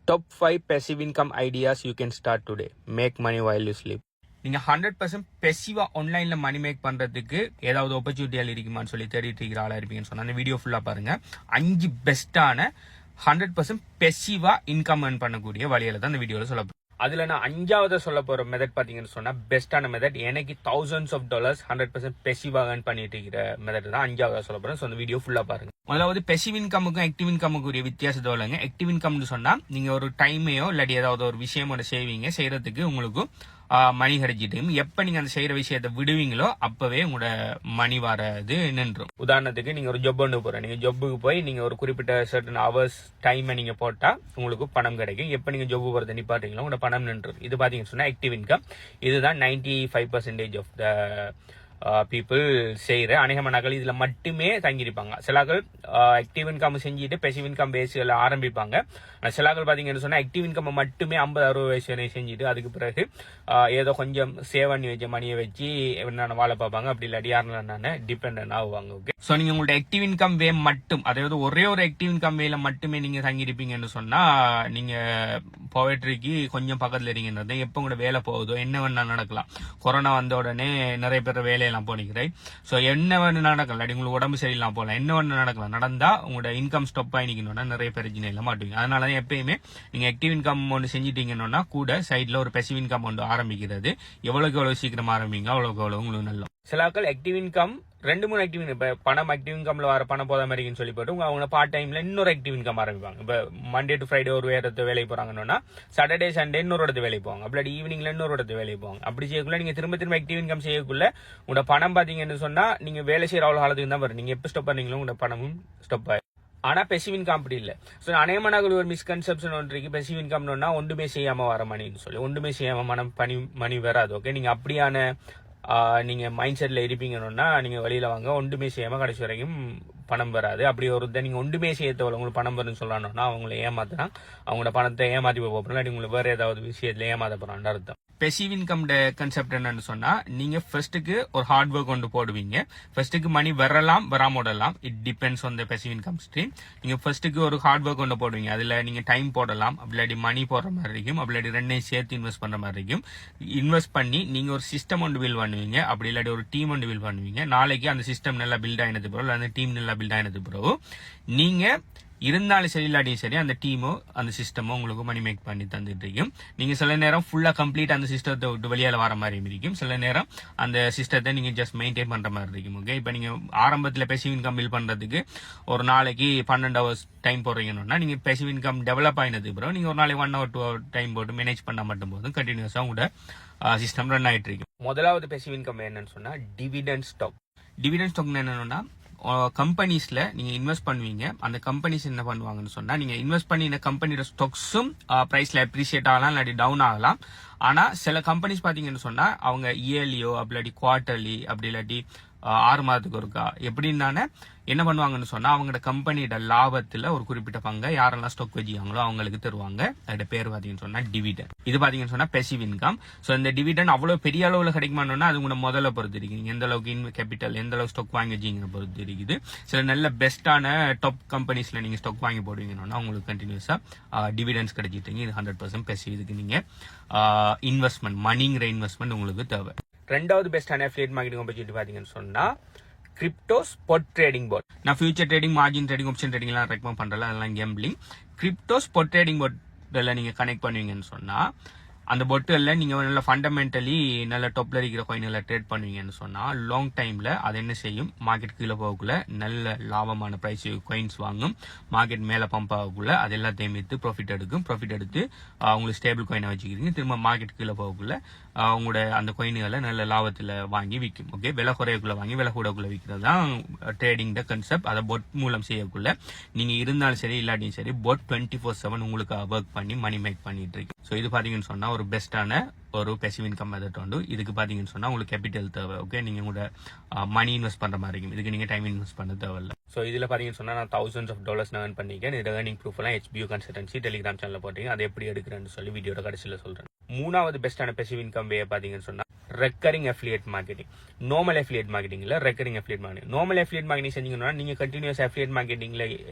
Top 5 passive income ideas you can start today. Make money while you sleep. நீங்க 100% பெசிவா ஆன்லைன்ல மணி make பண்றதுக்கு ஏதாவது ஆப்பர்ச்சுனிட்டியால் இருக்குமான்னு சொல்லி தேடிட்டு இருக்கிற ஆளா இருப்பீங்கன்னு சொன்னா அந்த வீடியோ ஃபுல்லா பாருங்க. 5 பெஸ்டான 100% பெசிவா இன்கம் ஏர்ன் பண்ணக்கூடிய வழியில தான் இந்த வீடியோல சொல்ல போறேன். அதுல நான் 5வது சொல்ல போற மெத்தட் பாத்தீங்கன்னு சொன்னா பெஸ்டான மெத்தட், எனக்கு thousands of dollars 100% பெசிவா ஏர்ன் பண்ணிட்டு இருக்கிற மெத்தட் தான் 5வது சொல்ல போறேன். அந்த வீடியோ ஃபுல்லா பாருங்க. முதலாவது பெசிவ் இன்கமுக்கும் ஆக்டிவ் இன்கமுக்கு உரிய வித்தியாசத்தை வழங்க. ஆக்டிவ் இன்கம்னு சொன்னா நீங்க ஒரு டைமையோ இல்லாட்டி ஏதாவது ஒரு விஷயமோட செய்யறதுக்கு உங்களுக்கு மணி கிடைச்சிட்டு எப்ப நீங்க அந்த செய்யற விஷயத்தை விடுவீங்களோ அப்பவே உங்களோட மணி வரது நின்றும். உதாரணத்துக்கு நீங்க ஒரு ஜப் ஒன்று போற, நீங்க ஜப்புக்கு போய் நீங்க ஒரு குறிப்பிட்ட சர்டன் ஹவர்ஸ் டைம் நீங்க போட்டா உங்களுக்கு பணம் கிடைக்கும். எப்ப நீங்க ஜப்பு போறதை நிப்பாட்டீங்களோ உங்களோட பணம் நின்றும். இது பாத்தீங்கன்னு சொன்னா ஆக்டிவ் இன்கம். இதுதான் 95% ஆஃப் த பீப்புள் செய்யற அநேகமான நகல் இதுல மட்டுமே தங்கியிருப்பாங்க. சிலாக்கள் ஆக்டிவ் இன்கம் செஞ்சுட்டு பெசிவ் இன்கம் பேஸ்ல ஆரம்பிப்பாங்க. சிலாக்கள் பாத்தீங்கன்னு சொன்னா ஆக்டிவ் இன்கம் மட்டுமே 50-60 வயசு வரை செஞ்சுட்டு அதுக்கு பிறகு ஏதோ கொஞ்சம் சேவ் பண்ணி வச்ச மணியை வச்சு என்னென்ன வாழ பார்ப்பாங்க. அப்படி இல்லாட்டி யாருன்னு டிபெண்ட் ஆகுவாங்க. ஓகே, சோ நீங்க உங்களோட ஆக்டிவ் இன்கம் வே மட்டும், அதாவது ஒரே ஒரு ஆக்டிவ் இன்கம் வேல மட்டுமே நீங்க தங்கியிருப்பீங்கன்னு சொன்னா நீங்க போயட்ரிக்கு கொஞ்சம் பக்கத்துல இருக்கீங்கன்றது எப்ப உங்களோட வேலை போகுதோ என்ன வேணா நடக்கலாம். கொரோனா வந்த உடனே நிறைய பேர் வேலையெல்லாம் போனிக்கிறேன். சோ என்ன வேணும் நடக்கலாம், இல்லாட்டி உங்களுக்கு உடம்பு சரியில்லாம் போகலாம், என்ன வேணும் நடக்கலாம். நடந்தா உங்களோட இன்கம் ஸ்டாப் ஆகிக்கணும்னா நிறைய பிரச்சனை எல்லாம் மாட்டுவீங்க. அதனாலதான் எப்பயுமே நீங்க ஆக்டிவ் இன்கம் ஒன்று செஞ்சுட்டீங்கன்னா கூட சைட்ல ஒரு பெசிவ் இன்கம் ஒன்று ஆரம்பிக்கிறது. எவ்வளவு சீக்கிரம் ஆரம்பிங்க அவ்வளவுக்கு அவ்வளவு உங்களுக்கு நல்ல. சிலாக்கள் ஆக்டிவ் இன்கம் 2-3 ஆக்டிவ் இப்ப பணம் ஆக்டிவ் இன்கம்ல வர பணம் போத மாதிரி சொல்லி போட்டு அவங்க பார்ட் டைம்ல இன்னொரு ஆக்டிவ் இன்கம் ஆரம்பிப்பாங்க. இப்ப மண்டே டு ஃப்ரைடே ஒரு இடத்து வேலைக்கு போறாங்கன்னா சாட்டர்டே சண்டே இன்னொரு இடத்து வேலைக்கு போவாங்க. அப்படி ஈவினிங்ல இன்னொரு இடத்து வேலைக்கு போவாங்க. அப்படி செய்யக்குள்ள நீங்க திரும்ப ஆக்டிவ் இன்கம் செய்யக்குள்ள உங்களோட பணம் பாத்தீங்கன்னு சொன்னா நீங்க வேலை செய்யற அவ்வளவு காலத்துக்கு தான் வரும். நீங்க எப்ப ஸ்டாப் பண்ணீங்களோ உங்களோட பணமும் ஸ்டாப் ஆயிடும். ஆனா பெசிவ் இன்கம் அப்படி இல்ல. சோ அநேகமான ஒரு மிஸ்கன்செப்ஷன் ஒன்று இருக்கு. பெசிவ் இன்கம்னா ஒன்றுமே செய்யாம வர மணின்னு சொல்லி, ஒன்றுமே செய்யாம மணி வராது. ஓகே, நீங்க அப்படியான நீங்க மைண்ட் செட்ல இருப்பீங்கன்னா நீங்க வெளியில வாங்க. ஒன்றுமே செய்யாம கடைசி வரைக்கும் பணம் வராது. அப்படி ஒரு நீங்க ஒன்றுமே செய்யறதுல உங்களுக்கு பணம் வரும்னு சொல்லணும்னா அவங்களை ஏமாத்தினா அவங்களோட பணத்தை ஏமாத்தி போறோம், இல்லாட்டி உங்களுக்கு வேற ஏதாவது விஷயத்துல ஏமாத்த போறான்னு அர்த்தம். பெசிவ் இன்கம் கான்செப்ட் என்னன்னு சொன்னா நீங்க ஃபர்ஸ்ட்டுக்கு ஒரு ஹார்ட் ஒர்க் கொண்டு போடுவீங்க. ஃபர்ஸ்ட்டுக்கு மணி வரலாம் வராம விடலாம். It depends on the passive income stream. நீங்க ஃபர்ஸ்ட்டுக்கு ஒரு ஹார்ட் ஒர்க் கொண்டு போடுவீங்க. அதுல நீங்க டைம் போடலாம், அப்படி மணி போடுற மாதிரி இருக்கும், அப்படி ரெண்டையும் சேர்த்து இன்வெஸ்ட் பண்ற மாதிரி இருக்கும். இன்வெஸ்ட் பண்ணி நீங்க ஒரு சிஸ்டம் ஒன்று பில்ட் பண்ணுவீங்க, அப்படி இல்லாட்டி ஒரு டீம் ஒன்று பில்ட் பண்ணுவீங்க. நாளைக்கு அந்த சிஸ்டம் நல்லா பில்ட் ஆயினது பிறகு அந்த டீம் நல்லா பில்ட் ஆயினது பிறகு நீங்க இருந்தாலும் சரி இல்லாட்டியும் சரி அந்த டீமோ அந்த சிஸ்டமோ உங்களுக்கு மணி மேக் பண்ணி தந்துட்டு இருக்கும். நீங்க சில நேரம் ஃபுல்லா கம்ப்ளீட் அந்த சிஸ்டத்தை விட்டு வெளியால வர மாதிரி இருக்கும். சில நேரம் அந்த சிஸ்டத்தை நீங்க ஜஸ்ட் மெயின்டைன் பண்ற மாதிரி இருக்கும். ஓகே, இப்ப நீங்க ஆரம்பத்துல பெசிவ் இன்கம் பில் பண்றதுக்கு ஒரு நாளைக்கு 12 hours டைம் போடுறீங்கன்னா நீங்க பெசிவ் இன்கம் டெவலப் ஆயினது பிறகு நீங்க ஒரு நாளைக்கு 1 hour 2 hour டைம் போட்டு மேனேஜ் பண்ண மட்டும் போதும் கண்டினியூஸா உங்களோட சிஸ்டம் ரன் ஆயிட்டு இருக்கும். முதலாவது பெசிவ் இன்கம் என்னன்னு சொன்னா டிவிடெண்ட் ஸ்டாக். டிவிடெண்ட் ஸ்டாக் என்னன்னா கம்பெனிஸ்ல நீங்க இன்வெஸ்ட் பண்ணுவீங்க. அந்த கம்பெனிஸ் என்ன பண்ணுவாங்கன்னு சொன்னா நீங்க இன்வெஸ்ட் பண்ணின கம்பெனியோட ஸ்டாக்ஸும் பிரைஸ்ல அப்ரிஷியேட் ஆகலாம் இல்லாட்டி டவுன் ஆகலாம். ஆனா சில கம்பெனிஸ் பாத்தீங்கன்னு சொன்னா அவங்க இயர்லியோ அப்படி இல்லாட்டி குவார்டர்லி அப்படி இல்லாட்டி 6 மாதத்துக்கு ஒருக்கா எப்படின்னானே என்ன பண்ணுவாங்கன்னு சொன்னா அவங்களோட கம்பெனியோட லாபத்துல ஒரு குறிப்பிட்ட பங்கை யாரெல்லாம் ஸ்டாக் வச்சுக்காங்களோ அவங்களுக்கு தருவாங்க. அதோட பேர் பாத்தீங்கன்னு சொன்னா டிவிடெண்ட். இது பாத்தீங்கன்னு சொன்னா பெசிவ் இன்கம். சோ இந்த டிவிடெண்ட் அவ்வளவு பெரிய அளவுல கிடைக்குமானோன்னா அது உங்களோட முதல்ல பொறுத்து இருக்கு. நீங்க எந்த அளவுக்கு கேபிட்டல் எந்த அளவுக்கு ஸ்டாக் வாங்கி வச்சீங்க பொறுத்து இருக்குது. சில நல்ல பெஸ்டான டாப் கம்பெனிஸ்ல நீங்க ஸ்டாக் வாங்கி போடுவீங்கன்னா உங்களுக்கு கண்டினியூஸா டிவிடெண்ட்ஸ் கிடைச்சிட்டு இது 100% பெசிவ். இதுக்கு நீங்க இன்வெஸ்ட்மெண்ட் மணிங்கிற இன்வெஸ்ட்மெண்ட் உங்களுக்கு தேவை. ரெண்டாவது பெஸ்டான அஃபிலியேட் மார்க்கெட்டிங் ஆப்பர்ச்சுனிட்டி பாத்தீங்கன்னு சொன்னா கிரிப்டோ ஸ்பாட் ட்ரேடிங் போர்ட். நான் future trading, margin trading, option trading எல்லாம் ரெக்கமெண்ட் பண்றேன், அதெல்லாம் கேம்பிளிங். கிரிப்டோ ஸ்பாட் ட்ரேடிங் போர்ட்ல நீங்க கனெக்ட் பண்ணுவீங்கன்னு சொன்னா அந்த பொட்டுல நீங்க நல்ல ஃபண்டமெண்டலி நல்ல டாப்ல இருக்கிற காயின்களை ட்ரேட் பண்ணுவீங்கன்னு சொன்னா லாங் டைம்ல அது என்ன செய்யும், மார்க்கெட் கீழே போகக்குள்ள நல்ல லாபமான பிரைஸ் காயின்ஸ் வாங்கும். மார்க்கெட் மேல பம்ப் ஆகக்குள்ள அது எல்லாத்தையும் எடுத்து ப்ராஃபிட் எடுக்கும். ப்ராஃபிட் எடுத்து உங்களுக்கு ஸ்டேபிள் காயினை வச்சுக்கிறீங்க. திரும்ப மார்க்கெட் கீழே போகக்குள்ள உங்களோட அந்த காயின்களை நல்ல லாபத்துல வாங்கி விற்கும். ஓகே, விலை குறையக்குள்ள வாங்கி விலை கூடக்குள்ள விற்கிறது தான் ட்ரேடிங் கான்செப்ட். அதை பொட் மூலம் செய்யக்குள்ள நீங்க இருந்தாலும் சரி இல்லாட்டியும் சரி பொட் 24/7 உங்களுக்கு ஒர்க் பண்ணி மணி மேக் பண்ணிட்டு இருக்கு. ஸோ இது பாத்தீங்கன்னு சொன்னா ஒரு பெஸ்டான ஒரு பெசிவ் இன்கம் மெத்தட் உண்டு. இதுக்கு பாத்தீங்கன்னு சொன்னா உங்களுக்கு கேபிட்டல் தேவை. ஓகே, நீங்க உங்களோட மணி இன்வெஸ்ட் பண்ற மாதிரி இருக்கும். இதுக்கு நீங்க டைம் இன்வெஸ்ட் பண்ண தேவையில்ல. சோ இதுல பாத்தீங்கன்னு சொன்னா நான் thousands of dollars நான் earn பண்ணிருக்கேன். இது ஏர்னிங் ப்ரூஃப் எல்லாம் HBO கன்சல்டன்சி டெலிகிராம் சேனல்ல போட்டீங்க. அதை எப்படி எடுக்கிறேன்னு சொல்லி வீடியோட கடைசியில சொல்றேன். மூணாவது பெஸ்டான பெசிவ் இன்கம் வே பாத்தீங்கன்னு சொன்னா recurring affiliate marketing. Normal affiliate marketing இல்ல, recurring affiliate marketing. Normal affiliate marketing செஞ்சீங்கன்னா நீங்க கண்டினியூஸ் அஃபிலியேட் மார்க்கெட்டிங்ல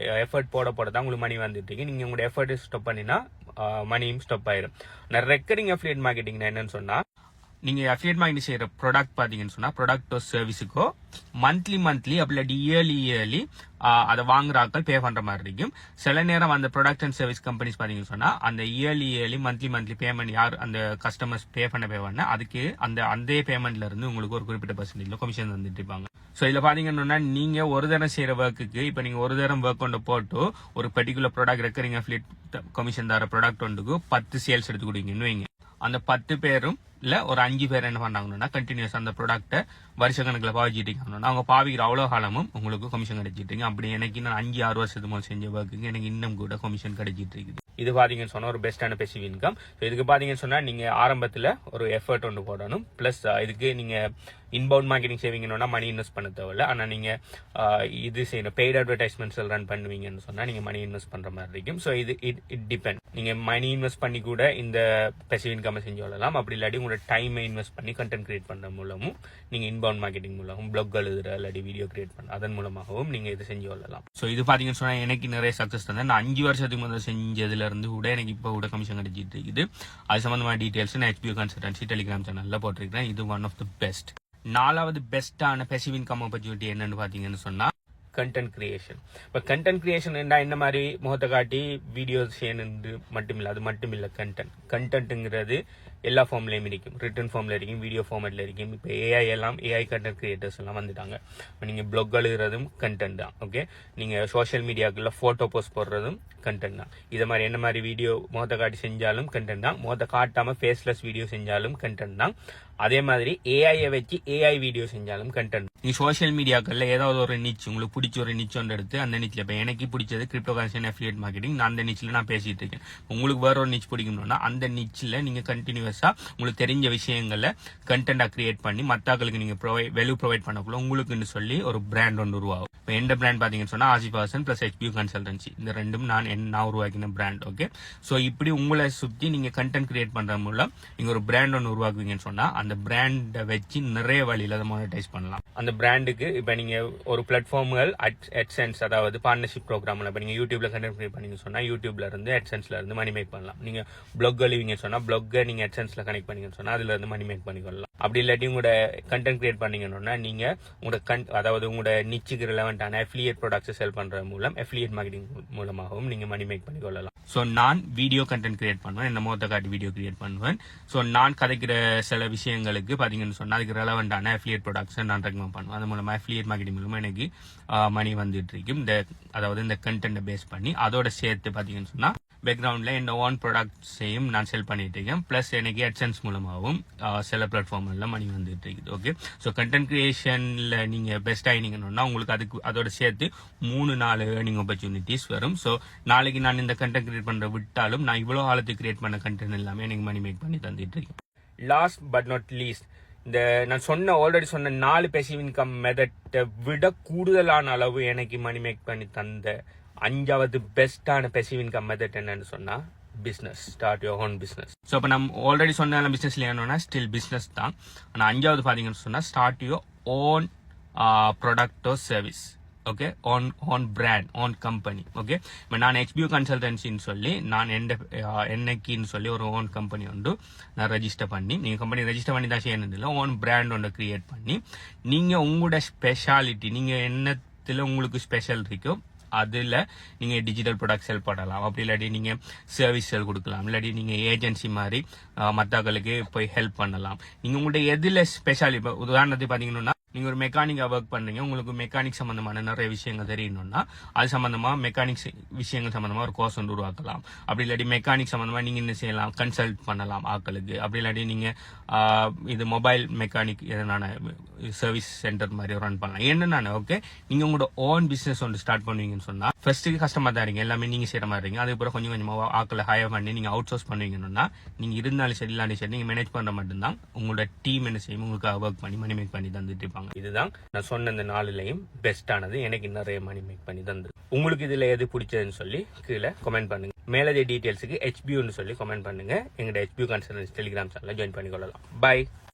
எஃபர்ட் போட தான் உங்களுக்கு மணி வந்துட்டு இருக்கு. நீங்க உங்களோட எஃபர்ட் ஸ்டாப் பண்ணினா மணியும் ஸ்டாப் ஆயிடும். நான் ரெக்கரிங் அஃபிலியேட் மார்க்கெட்டிங் என்னன்னு சொன்னா, நீங்க அஃபிலியேட் மார்க்கெட்டிங் செய்யற ப்ராடக்ட் பாத்தீங்கன்னு சொன்னா ப்ராடக்டோ சர்வீஸுக்கோ மந்த்லி அப்படி இல்லாட்டி இயர்லி அதை வாங்குற ஆட்கள் பே பண்ற மாதிரி இருக்கும். சில நேரம் அந்த ப்ராடக்ட் அண்ட் சர்வீஸ் கம்பெனிஸ் பாத்தீங்கன்னு சொன்னா அந்த இயர்லி மந்த்லி பேமெண்ட் யார் அந்த கஸ்டமர்ஸ் பே பண்ண அதுக்கு அந்த பேமெண்ட்ல இருந்து உங்களுக்கு ஒரு குறிப்பிட்ட பர்சன்டேஜ்ல கமிஷன் தந்துட்டு இருப்பாங்க. ஸோ இதுல பாத்தீங்கன்னா நீங்க ஒரு தரம் செய்யற ஒர்க்குக்கு இப்ப நீங்க ஒரு தரம் ஒர்க் கொண்டு போட்டு ஒரு particular product recurring affiliate commission தர ப்ராடக்ட் ஒன்றுக்கு 10 சேல்ஸ் எடுத்து கொடுங்கன்னு வைங்க. அந்த 10 பேரும் இல்ல ஒரு 5 பேர் என்ன பண்ணாங்கன்னா கண்டினியூஸ் அந்த ப்ராடக்ட்டை வருஷ கணக்கில் பாவிச்சிட்டு இருக்காங்கன்னா அவங்க பாவிக்கிற அவ்வளோ காலமும் உங்களுக்கு கமிஷன் கிடைச்சிட்டு இருக்கு. அப்படி எனக்கு இன்னும் 5-6 வருஷத்துக்கு முதல் செஞ்ச ஒர்க்குக்கு எனக்கு இன்னும் கூட கமிஷன் கிடைச்சிட்டு இருக்குது. இது பாத்தீங்கன்னு சொன்னா ஒரு பெஸ்டான பெசிவ் இன்கம். இதுக்கு பாத்தீங்கன்னு சொன்னா நீங்க ஆரம்பத்துல ஒரு எஃபர்ட் ஒன்று போடணும். பிளஸ் இதுக்கு நீங்க இன்பவுண்ட் மார்க்கெட்டிங் செய்வீங்கன்னா மணி இன்வெஸ்ட் பண்ண தேவையில்ல. ஆனா நீங்க இது செய்யணும் பெய்ட் அட்வர்டைஸ்மெண்ட்ஸ் ரன் பண்ணுவீங்கன்னு சொன்னா நீங்க மணி இன்வெஸ்ட் பண்ற மாதிரி இருக்கும். So it depend. நீங்க மணி இன்வெஸ்ட் பண்ணி கூட இந்த பெசிவ் இன்கம் செஞ்சு கொள்ளலாம். அப்படி இல்லாட்டி உங்களோட டைமை இன்வெஸ்ட் பண்ணி கண்டென்ட் கிரியேட் பண்ற மூலமும் நீங்க இன்பவுண்ட் மார்க்கெட்டிங் மூலமும் பிளாக் எழுதுற இல்லாட்டி வீடியோ கிரியேட் பண்ண அதன் மூலமாகவும் நீங்க இது செஞ்சு கொள்ளலாம். ஸோ இது பாத்தீங்கன்னு சொன்னா எனக்கு நிறைய சக்சஸ் தந்தேன். நான் 5 வருஷத்துக்கு முதல் செஞ்சதுல இருந்து கூட எனக்கு இப்போ கூட கமிஷன் கிடைச்சிட்டு இருக்குது. அது சம்பந்தமான டீடைல்ஸ் நான் HBO கன்சல்டன்சி டெலிகிராம் சேனல்ல போட்டிருக்கிறேன். இது ஒன் ஆஃப் த பெஸ்ட். 4வது பெஸ்டான பெசிவ் இன்கம் ஆப்பர்ச்சுனிட்டி என்னன்னு பாத்தீங்கன்னு சொன்னா கண்டென்ட் கிரியேஷன். இப்போ கண்டென்ட் கிரியேஷன் என்ன மாதிரி முகத்தை காட்டி வீடியோஸ் செய்யணுன்னு மட்டுமில்லை, அது மட்டுமில்லை. கண்டென்ட்டுங்கிறது எல்லா ஃபார்ம்லையும் இருக்கும். ரிட்டன் ஃபார்ம்ல இருக்கும், வீடியோ ஃபார்மேட்ல இருக்கும். இப்போ ஏஐ கண்டென்ட் கிரியேட்டர்ஸ் எல்லாம் வந்துட்டாங்க. இப்போ நீங்க பிளாக் எழுதுறதும் கண்டென்ட் தான். ஓகே, நீங்க சோஷியல் மீடியாக்குள்ள போட்டோ போஸ்ட் போடுறதும் கண்டென்ட் தான். இதை மாதிரி என்ன மாதிரி வீடியோ முகத்தை காட்டி செஞ்சாலும் கண்டென்ட் தான். முகத்தை காட்டாம ஃபேஸ்லெஸ் வீடியோ செஞ்சாலும் கண்டென்ட் தான். அதே மாதிரி ஏஐயை வச்சு ஏஐ வீடியோ செஞ்சாலும் கண்டென்ட். நீங்க சோஷியல் மீடியாக்கள்ல ஏதாவது ஒரு நிச் உங்களுக்கு பிடிச்ச ஒரு நிச் ஒன்று எடுத்து அந்த நிச்சில் இப்போ எனக்கு பிடிச்சது கிரிப்டோ கரன்சி அஃபிலியேட் மார்க்கெட்டிங். நான் அந்த நிச்சில் நான் பேசிட்டு இருக்கேன். உங்களுக்கு வேற ஒரு நிச் பிடிக்கணும்னா அந்த நிச்சில் நீங்க கண்டினியூஸா உங்களுக்கு தெரிஞ்ச விஷயங்களை கண்டென்ட்டா கிரியேட் பண்ணி மத்தாக்களுக்கு நீங்க வேல்யூ ப்ரொவைட் பண்ணக்குள்ள உங்களுக்குன்னு சொல்லி ஒரு பிராண்ட் ஒன்று உருவாகும். இப்போ எந்த பிராண்ட் பாத்தீங்கன்னு சொன்னா ஆசிபாசன் பிளஸ் HBO கன்சல்டன்சி, இந்த ரெண்டும் நான் உருவாக்கின பிராண்ட். ஓகே, ஸோ இப்படி உங்களை சுத்தி நீங்க கண்டென்ட் கிரியேட் பண்ற மூலம் நீங்க ஒரு பிராண்ட் ஒன்று உருவாக்குவீங்கன்னு சொன்னா அந்த பிராண்டை வச்சு நிறைய வழியில அதை மானிட்டைஸ் பண்ணலாம். அந்த பிராண்டுக்கு இப்ப நீங்க ஒரு பிளாட்ஃபார்ம்கள் AdSense அதாவது பார்ட்னர்ஷிப் ப்ரோக்ராம்ல இப்ப நீங்க யூடியூப்ல கண்டென்ட் கிரியேட் பண்ணீங்க சொன்னா யூடியூப்ல இருந்து AdSenseல இருந்து மணி மேக் பண்ணலாம். நீங்க பிளாக் எழுவீங்க சொன்னா பிளாக் நீங்க AdSenseல கனெக்ட் பண்ணீங்கன்னு சொன்னா அதுல இருந்து மணி மேக் பண்ணிக்கொள்ளலாம். அப்படி இல்லாட்டி உங்களோட கண்டென்ட் கிரியேட் பண்ணீங்கன்னா நீங்க உங்களோட அதாவது உங்களோட நிச்சுக்கு ரிலவெண்டான அஃபிலியேட் ப்ராடக்ட்ஸ் செல் பண்ற மூலம் அஃபிலியேட் மார்க்கெட்டிங் மூலமாகவும் நீங்க மணி மேக் பண்ணிக்கொள்ளலாம். ஸோ நான் வீடியோ கண்டென்ட் கிரியேட் பண்ணுவேன், இந்த முகத்தை காட்டி வீடியோ கிரியேட் பண்ணுவேன். ஸோ நான் கதைக்கிற சில விஷயங்களுக்கு பாத்தீங்கன்னு சொன்னா அதுக்கு ரெலவெண்டான அஃபிலியேட் ப்ராடக்ட்ஸ் நான் ரெக்கமெண்ட் பண்ணுவேன். அது மூலமா அஃபிலியேட் மார்க்கெட்டிங் மூலமா எனக்கு மணி வந்துட்டு இருக்கும். அதாவது இந்த கண்டென்ட் பேஸ் பண்ணி அதோட சேர்த்து பாத்தீங்கன்னு சொன்னா பேக்ரவுண்ட்ல என் ஓன் ப்ராடக்ட்ஸையும் நான் செல் பண்ணிட்டு இருக்கேன். பிளஸ் எனக்கு AdSense மூலமாகவும் சில பிளாட்ஃபார்ம்ல மணி வந்துட்டு இருக்குது. ஓகே, ஸோ கண்டென்ட் கிரியேஷன்ல நீங்க பெஸ்ட் ஆயினீங்கன்னா உங்களுக்கு அதோட சேர்த்து 3-4 ஏர்னிங் ஆப்பர்ச்சுனிட்டிஸ் வரும். ஸோ நாளைக்கு நான் இந்த கண்டென்ட் கிரியேட் பண்ற விட்டாலும் நான் இவ்வளவு காலத்துக்கு கிரியேட் பண்ண கண்டென்ட் எல்லாமே எனக்கு மணி மேக் பண்ணி தந்துட்டு இருக்கேன். லாஸ்ட் பட் நாட் லீஸ்ட், இந்த நான் ஆல்ரெடி சொன்ன 4 பெசிவ் இன்கம் மெத்தட்டை விட கூடுதலான அளவு எனக்கு மணி மேக் பண்ணி தந்த 5வது பெஸ்டான பெசிவ் இன்கம் மெத்தட் என்னன்னு சொன்னா business. Start your own business. So இப்போ நம்ம ஆல்ரெடி சொன்ன பிசினஸ்ல என்னன்னா ஸ்டில் பிசினஸ் தான். ஆனால் 5வது பாத்தீங்கன்னு சொன்னா start your own product or service. Okay, own brand, own company. Okay, இப்போ நான் HBO கன்சல்டன்சின்னு சொல்லி நான் என்னைக்குன்னு சொல்லி ஒரு ஓன் கம்பெனி உண்டு நான் ரெஜிஸ்டர் பண்ணி, நீங்க கம்பெனி ரெஜிஸ்டர் பண்ணி தான் செய்யணும் இல்லை, ஓன் பிராண்ட் ஒன்று கிரியேட் பண்ணி நீங்க உங்களோட ஸ்பெஷாலிட்டி நீங்க என்னத்துல உங்களுக்கு ஸ்பெஷல் இருக்கோ அதுல நீங்க டிஜிட்டல் ப்ராடக்ட் செல் பண்ணலாம். அப்படி இல்லாட்டி நீங்க சர்வீஸ் செல் கொடுக்கலாம், இல்லாட்டி நீங்க ஏஜென்சி மாதிரி மற்றவர்களுக்கு போய் ஹெல்ப் பண்ணலாம். நீங்க உங்கள்ட்ட எதுல ஸ்பெஷாலிட்டி, இப்போ உதாரணத்துக்கு பாத்தீங்கன்னா நீங்க ஒரு மெக்கானிக்கா ஒர்க் பண்றீங்க, உங்களுக்கு மெக்கானிக் சம்பந்தமான நிறைய விஷயங்கள் தெரியணும்னா அது சம்பந்தமா மெக்கானிக்ஸ் விஷயங்கள் சம்பந்தமா ஒரு கோர்ஸ் ஒன்று உருவாக்கலாம். அப்படி இல்லாட்டி மெக்கானிக் சம்பந்தமா நீங்க என்ன செய்யலாம், கன்சல்ட் பண்ணலாம் ஆட்களுக்கு. அப்படி இல்லாட்டி நீங்க இது மொபைல் மெக்கானிக் எதனான சர்வீஸ் சென்டர் மாதிரி ரன் பண்ணலாம். என்னன்னா ஓகே, நீங்க உங்களோட ஓன் பிசினஸ் ஒன்று ஸ்டார்ட் பண்ணுவீங்கன்னு சொன்னா ஃபர்ஸ்ட்டுக்கு கஷ்டமா தான் இருங்க, எல்லாமே நீங்க செய்யற மாதிரி இருக்கீங்க. அதுக்கப்புறம் கொஞ்சம் கொஞ்சமா ஆட்களை ஹையர் பண்ணி நீங்க அவுட் சோர்ஸ் பண்ணுவீங்கன்னா நீங்க இருந்தாலும் சரி இல்லாட்டி சரி நீங்க மேனேஜ் பண்ற மட்டும்தான் உங்களோட டீம் என்ன செய்யும் உங்களுக்கு ஒர்க் பண்ணி மணி மேக் பண்ணி தந்துட்டு இருப்பாங்க. இதுதான் நான் சொன்ன இந்த 4லையும் பெஸ்டானது, எனக்கு நிறைய மணி மேக் பண்ணி தந்தது. உங்களுக்கு இதுல எது பிடிச்சதுன்னு சொல்லி கீழே கமெண்ட் பண்ணுங்க. மேலதே டீடைல்ஸுக்கு HBOன்னு சொல்லி கமெண்ட் பண்ணுங்க. எங்களோட HBO கன்சல்டன்சி டெலிகிராம் சேனல்ல ஜாயின் பண்ணிக்கொள்ளலாம். பை.